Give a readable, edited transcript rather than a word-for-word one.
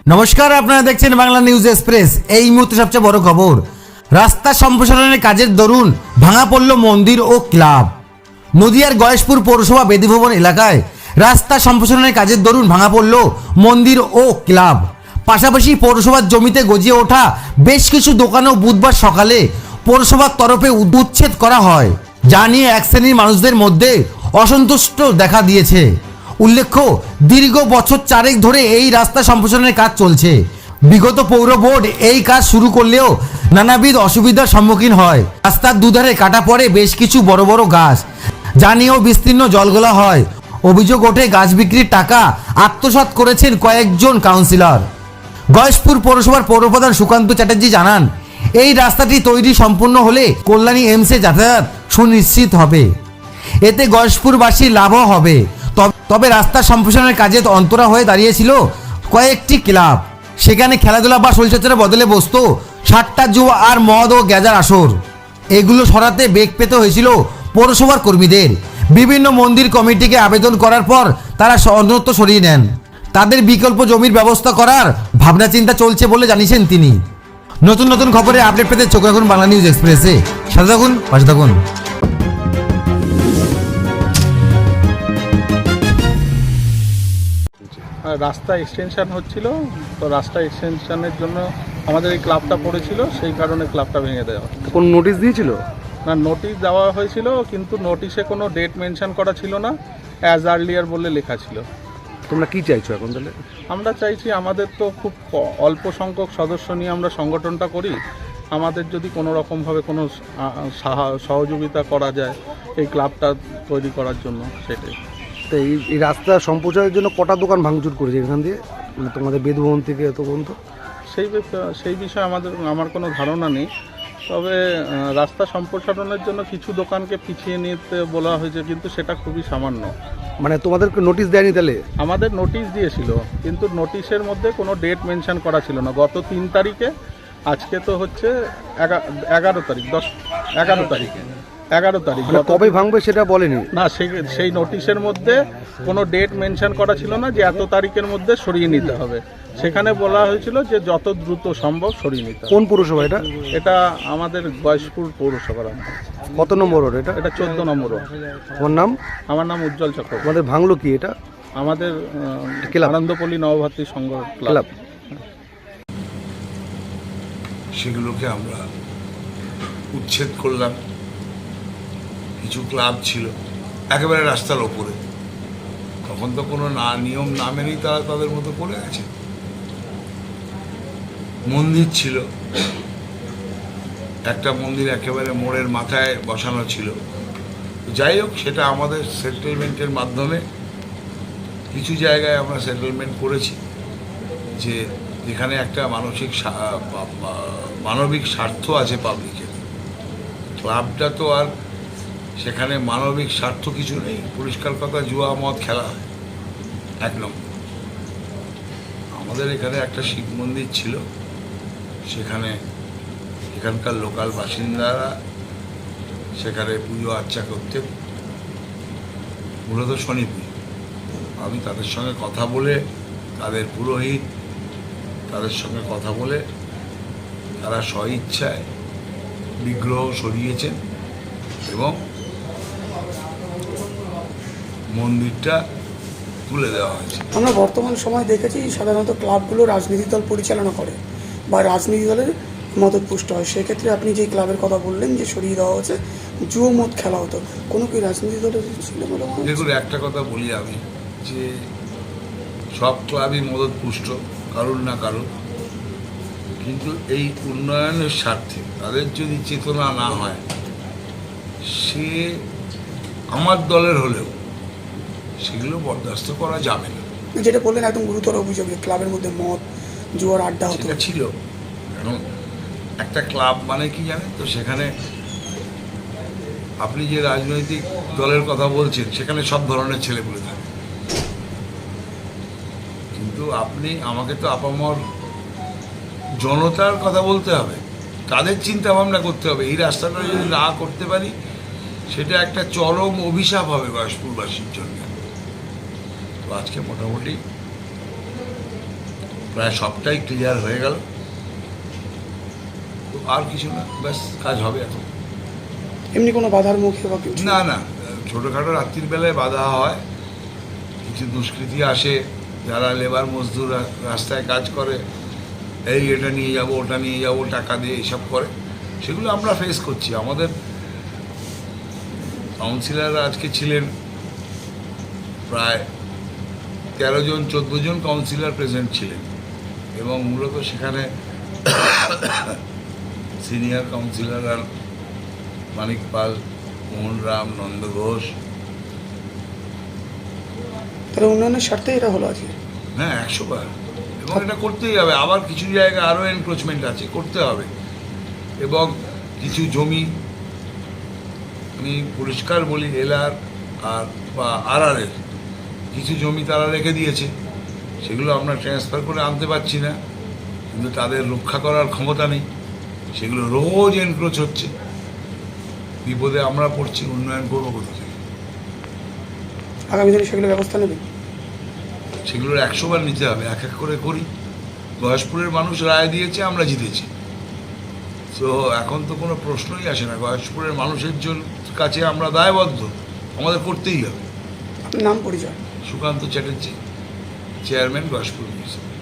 নমস্কার, আপনারা দেখছেন বাংলা নিউজ এক্সপ্রেস। এই মুহূর্তে সবচেয়ে বড় খবর, রাস্তা সম্প্রসারণের কাজের দরুন ভাঙা পড়ল মন্দির ও ক্লাব। নদিয়ার গয়েশপুর পৌরসভা বেদীভবন এলাকায় রাস্তা সম্প্রসারণের কাজের দরুন ভাঙা পড়ল মন্দির ও ক্লাব। পাশাপাশি পৌরসভার জমিতে গজিয়ে ওঠা বেশ কিছু দোকানও বুধবার সকালে পৌরসভার তরফে উচ্ছেদ করা হয়, যা নিয়ে এক শ্রেণীর মানুষদের মধ্যে অসন্তুষ্ট দেখা দিয়েছে। উল্লেখ্য, দীর্ঘ বছর 4 ধরে এই রাস্তা সম্প্রসারণের কাজ চলছে। বিগত পৌর বোর্ড এই কাজ শুরু করলেও নানাবিধ অসুবিধার সম্মুখীন হয়। রাস্তার দুধারে কাটা পড়ে বেশ কিছু বড় বড় গাছ, যা নিয়েও বিস্তীর্ণ জলঘোলা হয়। অভিযোগ ওঠে গাছ বিক্রির টাকা আত্মসাৎ করেছেন কয়েকজন কাউন্সিলর। গয়েশপুর পৌরসভার পৌরপ্রধান সুকান্ত চ্যাটার্জি জানান, এই রাস্তাটি তৈরি সম্পূর্ণ হলে কল্যাণী এমসে যাতায়াত সুনিশ্চিত হবে। এতে গয়েশপুরবাসীর লাভও হবে। তবে রাস্তা সম্প্রসারণের কাজে অন্তরা হয়ে দাঁড়িয়েছিল কয়েকটি ক্লাব। সেখানে খেলাধুলা বা শরীরচর্চার বদলে বসতো সাতটা জুয়া আর মদ ও গ্যাজার আসর। এগুলো সরাতে বেগ পেতে হয়েছিল পৌরসভার কর্মীদের। বিভিন্ন মন্দির কমিটিকে আবেদন করার পর তারা অন্যত্র সরিয়ে নেন। তাদের বিকল্প জমির ব্যবস্থা করার ভাবনা চিন্তা চলছে বলে জানিয়েছেন তিনি। নতুন নতুন খবরে আপডেট পেতে চোখ রাখুন বাংলা নিউজ এক্সপ্রেসে। সাথে থাকুন, পাশে থাকুন। রাস্তা এক্সটেনশন হচ্ছিল, তো রাস্তা এক্সটেনশনের জন্য আমাদের এই ক্লাবটা পড়েছিল, সেই কারণে ক্লাবটা ভেঙে দেওয়া। কোন নোটিশ দিয়েছিল? না, নোটিশ দেওয়া হয়েছিল, কিন্তু নোটিশে কোনো ডেট মেনশন করা ছিল না, অ্যাজ আর্লিয়ার বলে লেখা ছিল। তোমরা কি চাইছো এখন তাহলে? আমরা চাইছি, আমাদের তো খুব অল্প সংখ্যক সদস্য নিয়ে আমরা সংগঠনটা করি, আমাদের যদি কোনো রকমভাবে কোনো সহযোগিতা করা যায় এই ক্লাবটা তৈরি করার জন্য, সেটাই। তো এই রাস্তা সম্প্রচারের জন্য কটা দোকান ভাঙচুর করেছে এখান দিয়ে, মানে তোমাদের বেদভবন থেকে এত পর্যন্ত? সেই বিষয়ে আমার কোনো ধারণা নেই। তবে রাস্তা সম্প্রসারণের জন্য কিছু দোকানকে পিছিয়ে নিতে বলা হয়েছে, কিন্তু সেটা খুবই সামান্য। মানে তোমাদেরকে নোটিশ দেয়নি তাহলে? আমাদের নোটিশ দিয়েছিল, কিন্তু নোটিশের মধ্যে কোনো ডেট মেনশন করা ছিল না। গত 3 তারিখে, আজকে তো হচ্ছে 11 তারিখ, 11 তারিখে 11 তারিখ কবে ভাঙবে সেটা বলেনি না। সেই নোটিশের মধ্যে কোনো ডেট মেনশন করা ছিল না যে এত তারিখের মধ্যে সরিয়ে নিতে হবে। সেখানে বলা হয়েছিল যে যত দ্রুত সম্ভব সরিয়ে নিতে হবে। কোন পৌরসভা এটা? এটা আমাদের গয়েশপুর পৌরসভার। কত নম্বর ওর এটা? এটা 14 নম্বর। তোমার নাম? আমার নাম উজ্জ্বল চক্রবর্তী। তোমাদের ভাঙলো কি এটা? আমাদের আনন্দপল্লী নবভারতী সংঘ ক্লাব। সেগুলোকে আমরা উচ্ছেদ করলাম। কিছু ক্লাব ছিল একেবারে রাস্তার ওপরে, তখন তো কোনো নিয়ম না মেনেই তারা তাদের মতো করে গেছে। মন্দির ছিল, একটা মন্দির একেবারে মোড়ের মাথায় বসানো ছিল। যাই হোক, সেটা আমাদের সেটেলমেন্টের মাধ্যমে কিছু জায়গায় আমরা সেটেলমেন্ট করেছি, যে যেখানে একটা মানবিক স্বার্থ আছে পাবলিকের। ক্লাবটা তো আর সেখানে মানবিক স্বার্থ কিছু নেই, পরিষ্কার কথা, জুয়া মদ খেলা হয় 1 নম্বর। আমাদের এখানে একটা শিব মন্দির ছিল, সেখানে এখানকার লোকাল বাসিন্দারা সেখানে পুজো আর্চা করতেন, মূলত শনি পুজো। আমি তাদের সঙ্গে কথা বলে, তাদের পুরোহিত তাদের সঙ্গে কথা বলে তারা স্বইচ্ছায় বিগ্রহ সরিয়েছেন এবং মন্দিরটা তুলে দেওয়া হয়েছে। আমরা বর্তমান সময় দেখেছি সাধারণত ক্লাবগুলো রাজনীতি দল পরিচালনা করে বা রাজনীতি দলের মদতপুষ্ট হয়। সেক্ষেত্রে আপনি যে ক্লাবের কথা বললেন যে সরিয়ে দেওয়া হচ্ছে, জুয়ো মদ খেলা হতো, কোনো কি রাজনীতি দলের ছিল বলে? দেখুন, একটা কথা বলি আমি, যে সব ক্লাবই মদতপুষ্ট কারুর না কারুর, কিন্তু এই উন্নয়নের স্বার্থে তাদের যদি চেতনা না হয়, সে আমার দলের হলেও সেগুলো বরদাস্ত করা যাবে না। যেটা বললেন একদম গুরুতর অভিযোগ, ক্লাবের মধ্যে মদ জুয়ার আড্ডা হতো। সেটা ছিল, কারণ একটা ক্লাব মানে কি জানেন তো, সেখানে আপনি যে রাজনৈতিক দলের কথা বলছেন সেখানে সব ধরনের ছেলেপুলে থাকে, কিন্তু আমাকে তো আপামর জনতার কথা বলতে হবে, তাদের চিন্তা ভাবনা করতে হবে। এই রাস্তাটা যদি না করতে পারি, সেটা একটা চরম অভিশাপ হবে গয়েশপুরবাসীর জন্য। তো আজকে মোটামুটি প্রায় সবটাই ক্লিয়ার হয়ে গেল। তো আর কিছু না, ব্যাস কাজ হবে এখন। এমনি কোনো বাধার মুখে বা কিছু? না না, ছোটোখাটো রাত্রির বেলায় বাধা হয়, কিছু দুষ্কৃতী আসে যারা লেবার মজদুর রাস্তায় কাজ করে, এই এটা নিয়ে যাব ওটা নিয়ে যাব টাকা দিয়ে এইসব করে, সেগুলো আমরা ফেস করছি। আমাদের কাউন্সিলররা আজকে ছিলেন প্রায় 13 জন 14 জন কাউন্সিলর প্রেজেন্ট ছিলেন, এবং মূলত সেখানে সিনিয়র কাউন্সিলর মানিক পাল, মোহন রাম, নন্দ ঘোষ। তাহলে উন্নয়নের স্বার্থে এটা হলো আজকে? হ্যাঁ, 100 বার। এবং এটা করতেই হবে। আবার কিছু জায়গায় আরও এনক্রোচমেন্ট আছে, করতে হবে। এবং কিছু জমি আমি পরিষ্কার বলি, এলআর আর বা আরআরের কিছু জমি তারা রেখে দিয়েছে, সেগুলো আমরা ট্রান্সফার করে আনতে পারছি না, কিন্তু তাদের রক্ষা করার ক্ষমতা নেই, সেগুলো রোজ এনক্রোচ হচ্ছে। বিপদে আমরা পড়ছি, উন্নয়ন করবো কোথা থেকে? আগামী দিনে সেগুলো ব্যবস্থা নেবেন? সেগুলোর 100 বার নিতে হবে, এক এক করে করি। গয়েশপুরের মানুষ রায় দিয়েছে, আমরা জিতেছি। তো এখন তো কোনো প্রশ্নই আসে না, গয়েশপুরের মানুষের কাছে আমরা দায়বদ্ধ, আমাদের করতেই হবে। আপনার নাম পরিচয়? Sukanta Chatterjee, chairman, Gayeshpur municipality.